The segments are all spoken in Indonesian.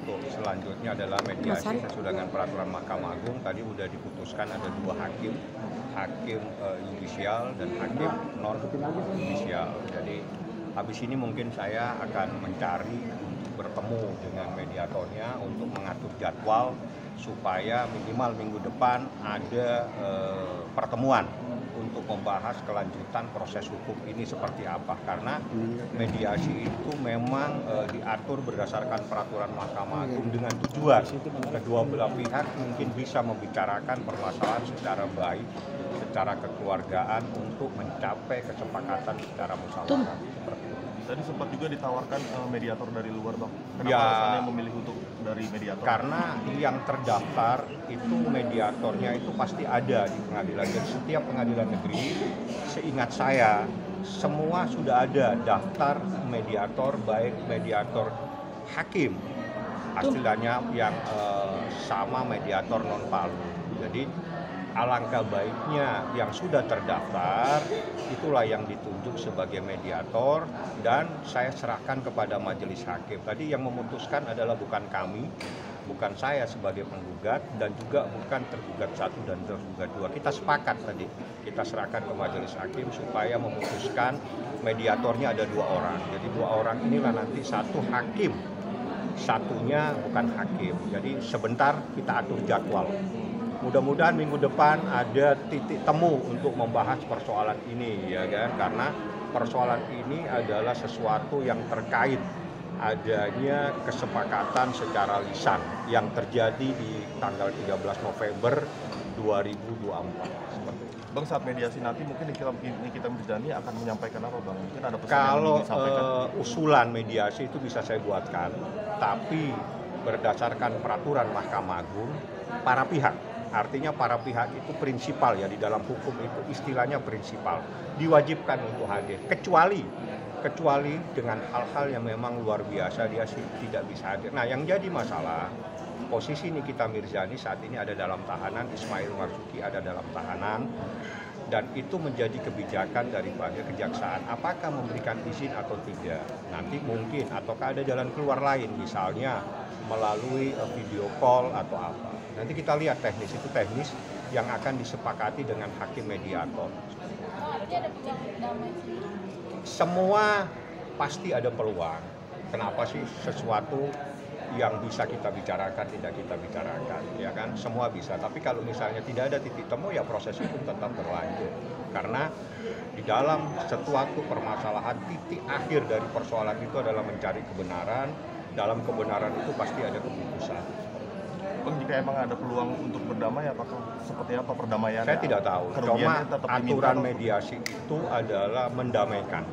untuk selanjutnya adalah mediasi sesuai dengan peraturan Mahkamah Agung. Tadi sudah diputuskan ada 2 hakim, hakim yudisial dan hakim non yudisial. Jadi habis ini mungkin saya akan mencari untuk bertemu dengan mediatornya untuk mengatur jadwal supaya minimal minggu depan ada pertemuan untuk membahas kelanjutan proses hukum ini seperti apa, karena mediasi itu memang diatur berdasarkan peraturan Mahkamah Agung dengan tujuan kedua belah pihak mungkin bisa membicarakan permasalahan secara baik, secara kekeluargaan untuk mencapai kesepakatan secara musyawarah. Tadi sempat juga ditawarkan mediator dari luar, Bang. Kenapa ya, alasannya memilih untuk dari mediator? Karena yang terdaftar itu mediatornya itu pasti ada di pengadilan. Jadi setiap pengadilan negeri, seingat saya, semua sudah ada daftar mediator, baik mediator hakim, istilahnya yang sama mediator non palu. Jadi alangkah baiknya yang sudah terdaftar itulah yang ditunjuk sebagai mediator dan saya serahkan kepada majelis hakim. Tadi yang memutuskan adalah bukan kami, bukan saya sebagai penggugat dan juga bukan tergugat 1 dan tergugat 2. Kita sepakat tadi, kita serahkan ke majelis hakim supaya memutuskan mediatornya ada 2 orang. Jadi 2 orang inilah nanti satu hakim, satunya bukan hakim. Jadi sebentar kita atur jadwal. Mudah-mudahan minggu depan ada titik temu untuk membahas persoalan ini, ya kan? Karena persoalan ini adalah sesuatu yang terkait adanya kesepakatan secara lisan yang terjadi di tanggal 13 November 2024. Seperti itu. Bang, saat mediasi nanti mungkin Nikita Mirzani akan menyampaikan apa, Bang? Mungkin ada pesan kalau yang ingin disampaikan. Usulan mediasi itu bisa saya buatkan, tapi berdasarkan peraturan Mahkamah Agung, para pihak, artinya para pihak itu prinsipal ya, di dalam hukum itu istilahnya prinsipal, diwajibkan untuk hadir, kecuali dengan hal-hal yang memang luar biasa dia tidak bisa hadir. Nah, yang jadi masalah, posisi Nikita Mirzani saat ini ada dalam tahanan, Ismail Marzuki ada dalam tahanan, dan itu menjadi kebijakan daripada kejaksaan apakah memberikan izin atau tidak. Nanti mungkin ataukah ada jalan keluar lain, misalnya melalui video call atau apa. Nanti kita lihat teknis, itu teknis yang akan disepakati dengan hakim mediator. Semua pasti ada peluang. Kenapa sih sesuatu yang bisa kita bicarakan tidak kita bicarakan, ya kan? Semua bisa. Tapi kalau misalnya tidak ada titik temu, ya proses itu tetap berlanjut. Karena di dalam suatu permasalahan, titik akhir dari persoalan itu adalah mencari kebenaran. Dalam kebenaran itu pasti ada keputusan. Bang, jika emang ada peluang untuk berdamai, apakah seperti apa perdamaiannya? Saya tidak tahu. Cuma aturan mediasi itu adalah mendamaikan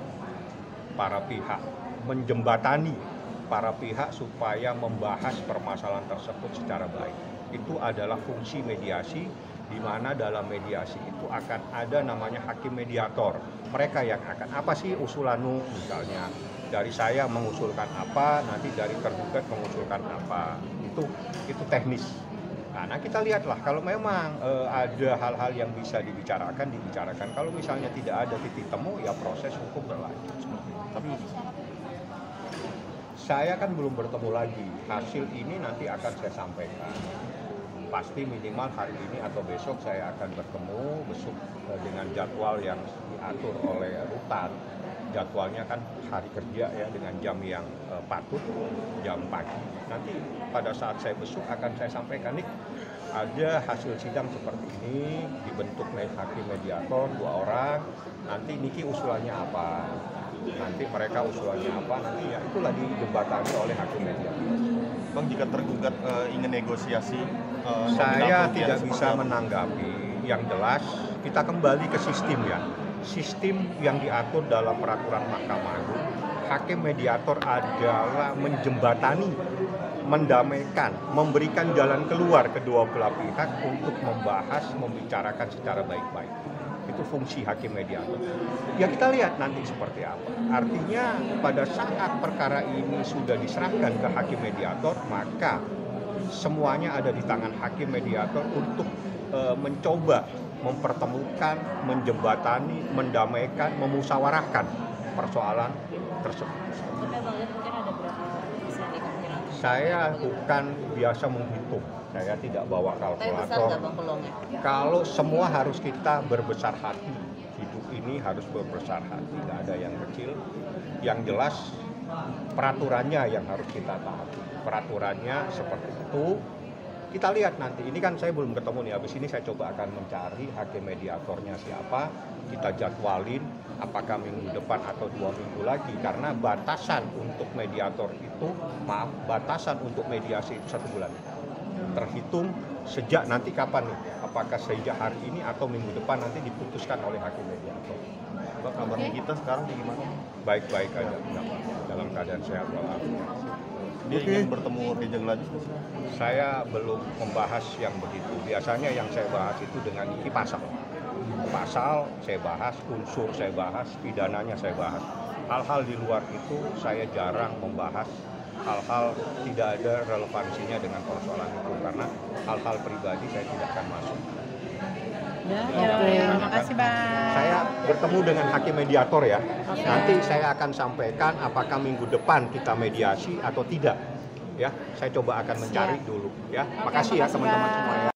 para pihak, menjembatani para pihak supaya membahas permasalahan tersebut secara baik. Itu adalah fungsi mediasi, di mana dalam mediasi itu akan ada namanya hakim mediator. Mereka yang akan, apa sih usulanmu misalnya, dari saya mengusulkan apa, nanti dari tergugat mengusulkan apa. Itu teknis. Nah, kita lihatlah kalau memang ada hal-hal yang bisa dibicarakan. Kalau misalnya tidak ada titik temu, ya proses hukum berlanjut. Tapi saya kan belum bertemu lagi. Hasil ini nanti akan saya sampaikan. Pasti minimal hari ini atau besok saya akan bertemu besok dengan jadwal yang diatur oleh rutan. Jadwalnya kan hari kerja ya, dengan jam yang patut, jam pagi. Nanti pada saat saya besok akan saya sampaikan, nih ada hasil sidang seperti ini, dibentuk hakim mediator 2 orang, nanti Niki usulannya apa, nanti mereka usulannya apa, nanti ya itulah dijembatani oleh hakim mediator. Bang, jika tergugat ingin negosiasi, saya tidak bisa menanggapi. Yang jelas kita kembali ke sistem ya. Sistem yang diatur dalam peraturan Mahkamah Agung, hakim mediator adalah menjembatani, mendamaikan, memberikan jalan keluar kedua belah pihak untuk membahas, membicarakan secara baik-baik. Itu fungsi hakim mediator. Ya kita lihat nanti seperti apa. Artinya pada saat perkara ini sudah diserahkan ke hakim mediator, maka semuanya ada di tangan hakim mediator untuk mencoba mempertemukan, menjembatani, mendamaikan, memusyawarahkan persoalan tersebut. Saya bukan biasa menghitung, saya tidak bawa Tapi besar kalkulator. nggak Bang peluangnya? Kalau semua harus kita berbesar hati, hidup ini harus berbesar hati, nggak ada yang kecil. Yang jelas peraturannya yang harus kita taati. Peraturannya seperti itu. Kita lihat nanti, ini kan saya belum ketemu nih, habis ini saya coba akan mencari hakim mediatornya siapa, kita jadwalin apakah minggu depan atau 2 minggu lagi, karena batasan untuk mediator itu, batasan untuk mediasi itu 1 bulan. Terhitung sejak nanti kapan nih, apakah sejak hari ini atau minggu depan nanti diputuskan oleh hakim mediator. Pak, kabarnya kita sekarang gimana? Baik-baik aja, dalam keadaan sehat walafiat. Dia ingin bertemu Rijal lagi? Saya belum membahas yang begitu. Biasanya yang saya bahas itu dengan ini pasal. Pasal saya bahas, unsur saya bahas, pidananya saya bahas. Hal-hal di luar itu saya jarang membahas hal-hal tidak ada relevansinya dengan persoalan itu, karena hal-hal pribadi saya tidak akan masuk. Terima kasih Bang. Saya bertemu dengan hakim mediator ya. Nanti saya akan sampaikan apakah minggu depan kita mediasi atau tidak. Ya, saya coba akan mencari dulu ya. Makasih ya teman-teman semua ya.